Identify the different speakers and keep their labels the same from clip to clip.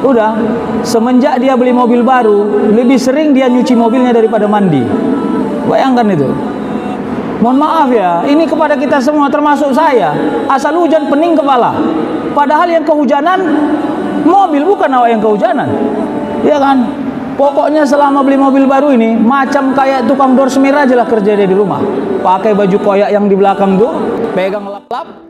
Speaker 1: Udah, semenjak dia beli mobil baru, lebih sering dia nyuci mobilnya daripada mandi. Bayangkan itu. Mohon maaf ya, ini kepada kita semua termasuk saya. Asal hujan pening kepala. Padahal yang kehujanan mobil, bukan awak yang kehujanan. Ya kan? Pokoknya selama beli mobil baru ini, macam kayak tukang dorsmir aja lah kerja dia di rumah. Pakai baju koyak yang di belakang tuh, pegang lap-lap.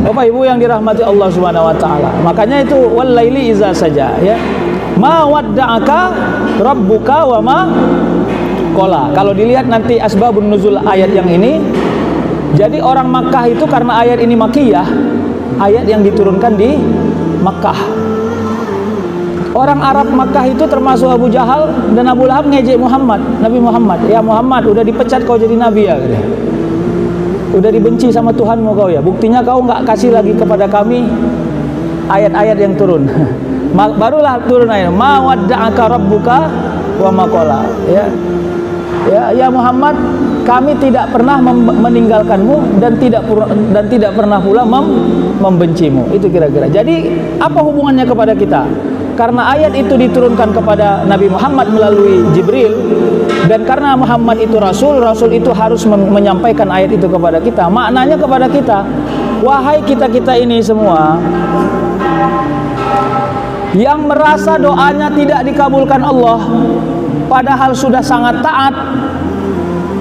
Speaker 1: Bapak Ibu yang dirahmati Allah Subhanahu wa taala. Makanya itu walaili iza saja ya. Ma wadda'aka rabbuka wa ma qala. Kalau dilihat nanti asbabun nuzul ayat yang ini, jadi orang Makkah itu karena ayat ini Makkiyah, ayat yang diturunkan di Makkah. Orang Arab Makkah itu termasuk Abu Jahal dan Abu Lahab ngejek Muhammad, Nabi Muhammad. Ya Muhammad, udah dipecat kau jadi nabi ya. Udah dibenci sama Tuhanmu kau ya. Buktinya kau nggak kasih lagi kepada kami ayat-ayat yang turun. Barulah turun ayat ma wadda'aka rabbuka wa ma qala ya. Ya Muhammad, kami tidak pernah meninggalkanmu dan tidak pernah pula membencimu. Itu kira-kira. Jadi apa hubungannya kepada kita? Karena ayat itu diturunkan kepada Nabi Muhammad melalui Jibril, dan karena Muhammad itu Rasul itu harus menyampaikan ayat itu kepada kita. Maknanya kepada kita, wahai kita-kita ini semua yang merasa doanya tidak dikabulkan Allah padahal sudah sangat taat,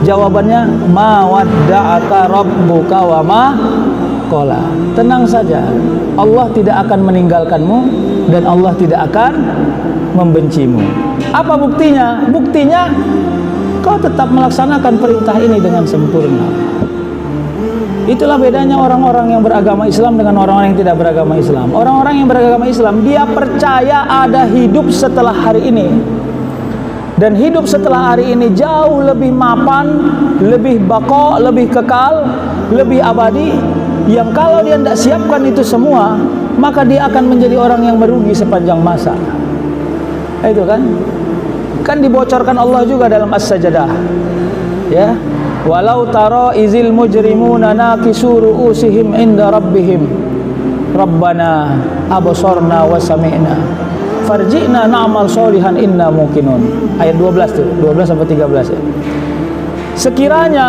Speaker 1: jawabannya ma wadda'aka rabbuka wa ma qala. Tenang saja, Allah tidak akan meninggalkanmu dan Allah tidak akan membencimu. Apa buktinya? Buktinya kau tetap melaksanakan perintah ini dengan sempurna. Itulah bedanya orang-orang yang beragama Islam dengan orang-orang yang tidak beragama Islam. Orang-orang yang beragama Islam, dia percaya ada hidup setelah hari ini. Dan hidup setelah hari ini jauh lebih mapan, lebih bako, lebih kekal, lebih abadi. Yang kalau dia tidak siapkan itu semua, maka dia akan menjadi orang yang merugi sepanjang masa. Itu kan dibocorkan Allah juga dalam As-Sajdah. Ya, walau tara izil mujrimuna nakisu ru'usihim inda rabbihim rabbana absarna wa sami'na farji'na na'mal sholihan inna muqinun. Ayat 12 tuh, 12 sampai 13 ya. Sekiranya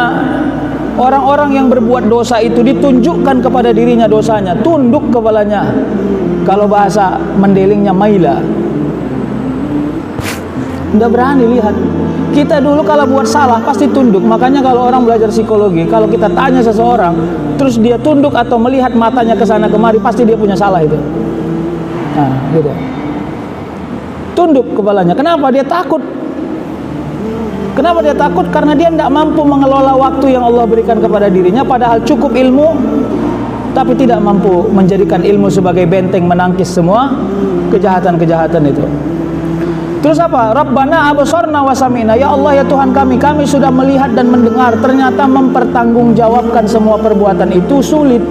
Speaker 1: orang-orang yang berbuat dosa itu ditunjukkan kepada dirinya dosanya, tunduk kepalanya. Kalau bahasa mendelingnya maila, nggak berani lihat. Kita dulu kalau buat salah pasti tunduk. Makanya kalau orang belajar psikologi, kalau kita tanya seseorang terus dia tunduk atau melihat matanya ke sana kemari, pasti dia punya salah itu. Nah, gitu. Tunduk kepalanya. Kenapa? Dia takut. Kenapa dia takut? Karena dia tidak mampu mengelola waktu yang Allah berikan kepada dirinya, padahal cukup ilmu, tapi tidak mampu menjadikan ilmu sebagai benteng menangkis semua kejahatan-kejahatan itu. Terus apa? Rabbana absarna wa sami'na. Ya Allah, ya Tuhan kami sudah melihat dan mendengar. Ternyata mempertanggungjawabkan semua perbuatan itu sulit.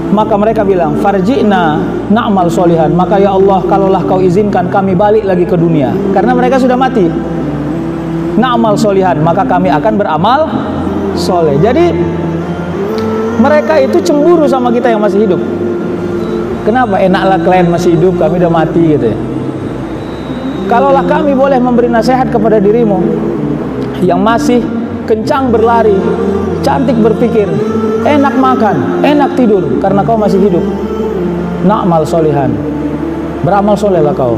Speaker 1: Maka mereka bilang, farji'na na'mal solihan. Maka ya Allah, kalaulah kau izinkan kami balik lagi ke dunia, karena mereka sudah mati. Na'mal solihan, maka kami akan beramal soleh. Jadi mereka itu cemburu sama kita yang masih hidup. Kenapa? Enaklah kalian masih hidup, kami udah mati gitu ya. Kalaulah kami boleh memberi nasihat kepada dirimu yang masih kencang berlari, cantik berpikir, enak makan, enak tidur, karena kau masih hidup, na'mal solihan, beramal solehlah kau,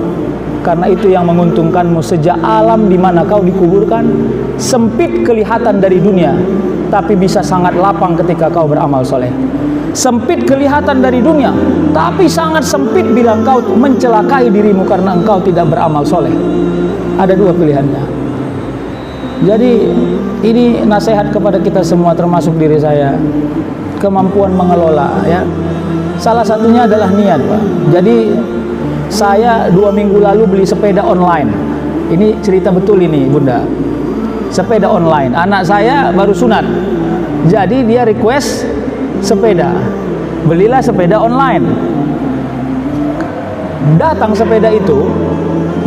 Speaker 1: karena itu yang menguntungkanmu. Sejak alam di mana kau dikuburkan sempit kelihatan dari dunia, tapi bisa sangat lapang ketika kau beramal soleh. Sempit kelihatan dari dunia, tapi sangat sempit bila engkau mencelakai dirimu karena engkau tidak beramal soleh. Ada dua pilihannya. Jadi ini nasihat kepada kita semua, termasuk diri saya. Kemampuan mengelola ya. Salah satunya adalah niat, Pak. Jadi saya 2 minggu lalu beli sepeda online. Ini cerita betul ini, Bunda. Sepeda online. Anak saya baru sunat, jadi dia request sepeda. Belilah sepeda online. Datang sepeda itu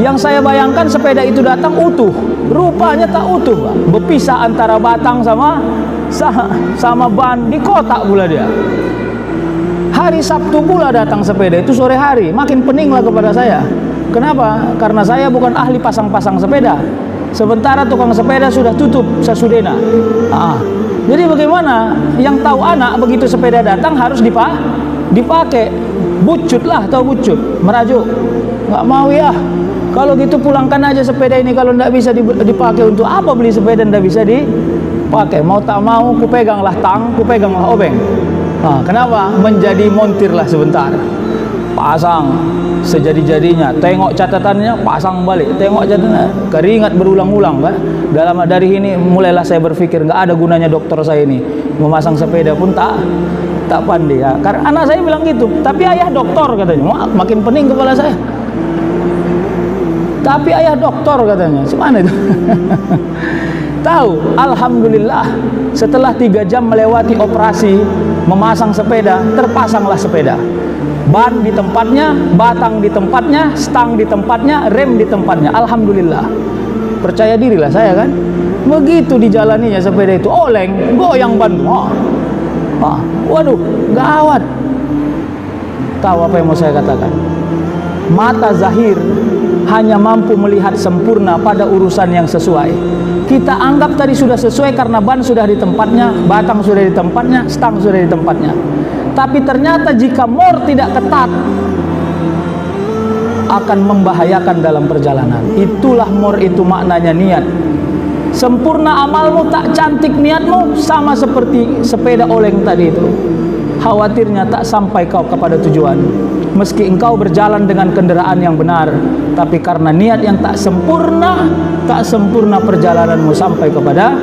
Speaker 1: Yang saya bayangkan sepeda itu datang utuh, rupanya tak utuh, Pak. Berpisah antara batang sama ban, di kotak pula dia. Hari Sabtu pula datang sepeda itu sore hari, makin peninglah kepada saya. Kenapa? Karena saya bukan ahli pasang-pasang sepeda, sementara tukang sepeda sudah tutup sasudena. Jadi bagaimana? Yang tahu anak begitu sepeda datang harus dipakai. Bucut lah, tahu bucut, merajuk. Nggak mau ya. Kalau gitu pulangkan aja sepeda ini, kalau tidak bisa dipakai. Untuk apa beli sepeda tidak bisa dipakai? Mau tak mau, kupeganglah tang, kupeganglah obeng. Kenapa? Menjadi montirlah sebentar. Pasang sejadi-jadinya, tengok catatannya, pasang balik, tengok catatannya. Keringat berulang-ulang, Pak. Dari ini mulailah saya berpikir, nggak ada gunanya dokter saya ini memasang sepeda pun tak pandai ya. Karena anak saya bilang gitu, tapi ayah dokter katanya. Makin pening kepala saya. Tapi ayah dokter katanya, gimana itu? Tahu, alhamdulillah setelah 3 jam melewati operasi memasang sepeda, terpasanglah sepeda. Ban di tempatnya, batang di tempatnya, stang di tempatnya, rem di tempatnya. Alhamdulillah. Percaya dirilah saya kan. Begitu dijalaninya sepeda itu, oleng, goyang ban. Waduh, gawat. Tahu apa yang mau saya katakan? Mata zahir hanya mampu melihat sempurna pada urusan yang sesuai. Kita anggap tadi sudah sesuai karena ban sudah di tempatnya, batang sudah di tempatnya, stang sudah di tempatnya. Tapi ternyata jika mor tidak ketat, akan membahayakan dalam perjalanan. Itulah mor itu maknanya niat. Sempurna amalmu tak cantik niatmu, sama seperti sepeda oleng tadi itu. Khawatirnya tak sampai kau kepada tujuan. Meski engkau berjalan dengan kendaraan yang benar, tapi karena niat yang tak sempurna perjalananmu sampai kepada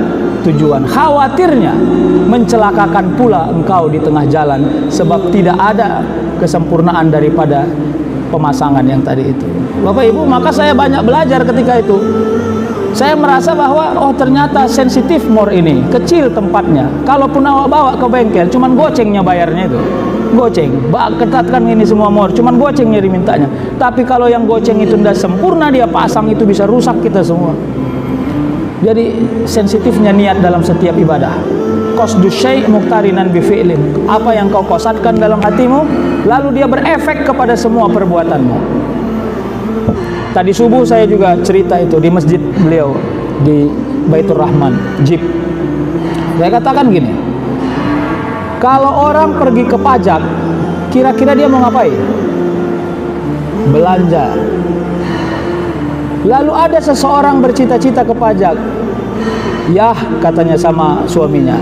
Speaker 1: tujuan. Khawatirnya mencelakakan pula engkau di tengah jalan, sebab tidak ada kesempurnaan daripada pemasangan yang tadi itu. Bapak Ibu, maka saya banyak belajar ketika itu. Saya merasa bahwa ternyata sensitif mor ini, kecil tempatnya. Kalaupun awak bawa ke bengkel, cuman gocengnya bayarnya itu. Goceng, ketatkan ini semua mor, cuman gocengnya dimintanya. Tapi kalau yang goceng itu tidak sempurna dia pasang, itu bisa rusak kita semua. Jadi sensitifnya niat dalam setiap ibadah. Qasdu syai' muqtarinan bi fi'lin. Apa yang kau qasatkan dalam hatimu, lalu dia berefek kepada semua perbuatanmu. Tadi subuh saya juga cerita itu di masjid beliau di Baitur Rahman, Jeep. Saya katakan gini, kalau orang pergi ke pajak, kira-kira dia mau ngapain? Belanja. Lalu ada seseorang bercita-cita ke pajak. Yah, katanya sama suaminya,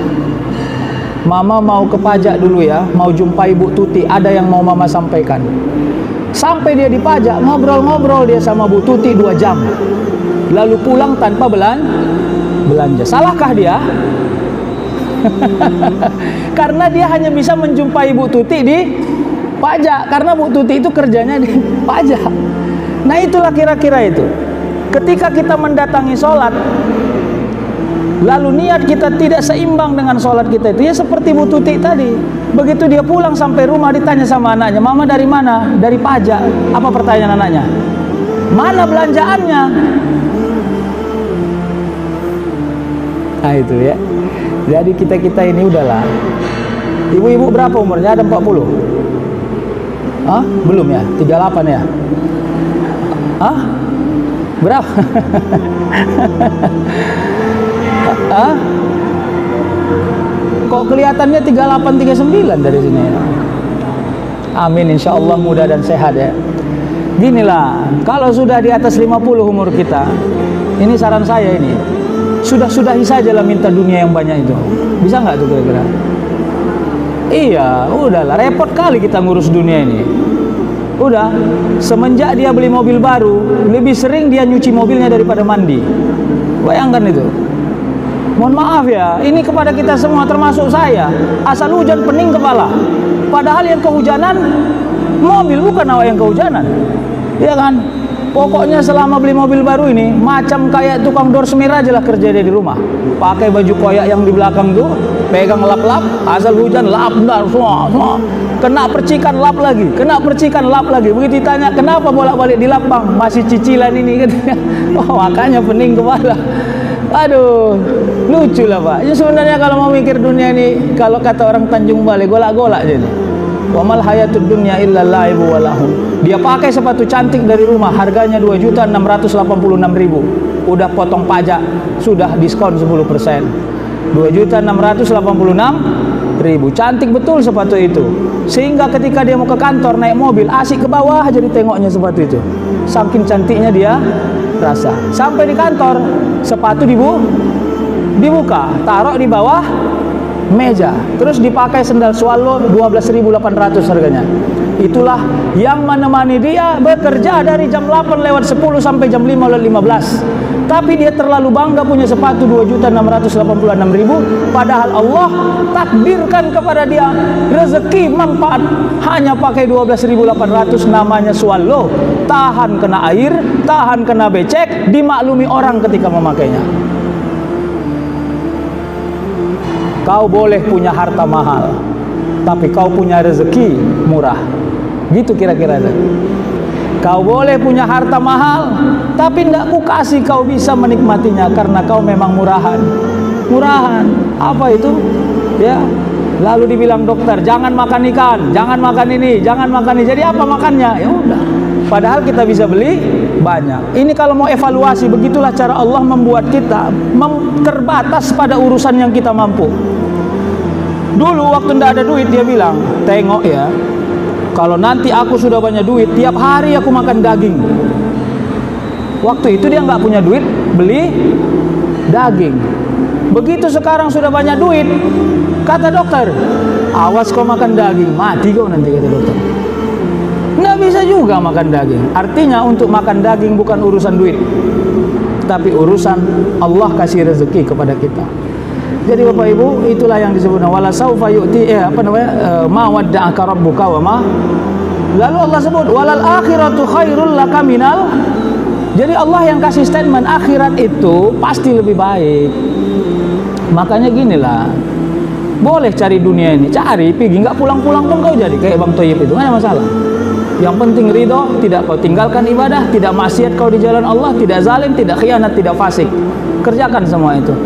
Speaker 1: Mama mau ke pajak dulu ya, mau jumpa Ibu Tuti, ada yang mau Mama sampaikan. Sampai dia di pajak, ngobrol-ngobrol dia sama Bu Tuti 2 jam. Lalu pulang tanpa belanja. Salahkah dia? Karena dia hanya bisa menjumpai Bu Tuti di pajak, karena Bu Tuti itu kerjanya di pajak. Nah itulah kira-kira itu. Ketika kita mendatangi sholat, lalu niat kita tidak seimbang dengan sholat kita itu, ya seperti Bu Tuti tadi. Begitu dia pulang sampai rumah, ditanya sama anaknya, Mama dari mana? Dari pajak. Apa pertanyaan anaknya? Mana belanjaannya? Nah itu ya. Jadi kita ini udahlah. Ibu-ibu berapa umurnya? Ada 40? Belum ya? 38 ya? Berapa? Kok kelihatannya 38, 39 dari sini ya? Amin, insya Allah mudah dan sehat ya. Ginilah, kalau sudah di atas 50 umur kita, ini saran saya ini, sudahi saja lah minta dunia yang banyak itu. Bisa nggak tuh kira-kira? Iya, udahlah, repot kali kita ngurus dunia ini. Udah, semenjak dia beli mobil baru, lebih sering dia nyuci mobilnya daripada mandi. Bayangkan itu. Mohon maaf ya, ini kepada kita semua termasuk saya. Asal hujan pening kepala. Padahal yang kehujanan mobil, bukan awak yang kehujanan. Iya kan? Pokoknya selama beli mobil baru ini, macam kayak tukang dorsmir aja lah kerja dia di rumah. Pakai baju koyak yang di belakang tuh, pegang lap-lap, asal hujan lap, semua. Kena percikan lap lagi, kena percikan lap lagi. Begitu ditanya, kenapa bolak-balik di lap bang? Masih cicilan ini katanya. Oh, makanya pening kepala. Aduh, lucu lah Pak. Ya sebenarnya kalau mau mikir dunia ini, kalau kata orang Tanjung Balai, golak-golak jadi. Wa mal hayatud dunya illa laibu wa lahun. Dia pakai sepatu cantik dari rumah, harganya 2.686.000. Udah potong pajak, sudah diskon 10%. 2.686.000. Cantik betul sepatu itu. Sehingga ketika dia mau ke kantor naik mobil, asik ke bawah aja ditengoknya sepatu itu. Saking cantiknya dia rasa. Sampai di kantor, sepatu dibuka, taruh di bawah meja, terus dipakai sendal swallow 12.800 harganya. Itulah yang menemani dia bekerja dari jam 8:10 sampai jam 5:15. Tapi dia terlalu bangga punya sepatu 2.686.000, padahal Allah takdirkan kepada dia rezeki manfaat hanya pakai 12.800, namanya swallow, tahan kena air, tahan kena becek, dimaklumi orang ketika memakainya. Kau boleh punya harta mahal, tapi kau punya rezeki murah. Gitu kira-kira. Kau boleh punya harta mahal, tapi tidak ku kasih kau bisa menikmatinya karena kau memang murahan. Murahan. Apa itu? Ya. Lalu dibilang dokter, jangan makan ikan, jangan makan ini, jangan makan ini. Jadi apa makannya? Ya udah. Padahal kita bisa beli banyak. Ini kalau mau evaluasi, begitulah cara Allah membuat kita terbatas pada urusan yang kita mampu. Dulu waktu tidak ada duit dia bilang, tengok ya, kalau nanti aku sudah banyak duit, tiap hari aku makan daging. Waktu itu dia nggak punya duit beli daging. Begitu sekarang sudah banyak duit, kata dokter, awas kau makan daging, mati kau nanti, kata dokter. Nggak bisa juga makan daging. Artinya untuk makan daging bukan urusan duit, tapi urusan Allah kasih rezeki kepada kita. Jadi Bapak Ibu, itulah yang disebut wala saufa yu'ti ma wadda'aka rabbuka wa ma. Lalu Allah sebut walal akhiratu khairul laka minal. Jadi Allah yang kasih statement akhirat itu pasti lebih baik. Makanya ginilah, boleh cari dunia ini, cari, pergi, nggak pulang-pulang pun kau jadi kayak Bang Toyib itu, nggak ada masalah. Yang penting ridho, tidak kau tinggalkan ibadah, tidak maksiat kau di jalan Allah, tidak zalim, tidak khianat, tidak fasik. Kerjakan semua itu.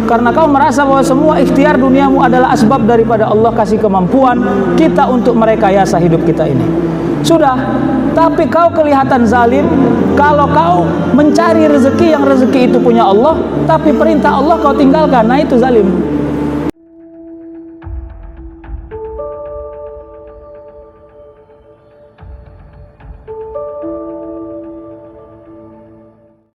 Speaker 1: Karena kau merasa bahwa semua ikhtiar duniamu adalah asbab daripada Allah kasih kemampuan kita untuk merekayasa hidup kita ini. Sudah, tapi kau kelihatan zalim kalau kau mencari rezeki yang rezeki itu punya Allah, tapi perintah Allah kau tinggalkan. Nah itu zalim.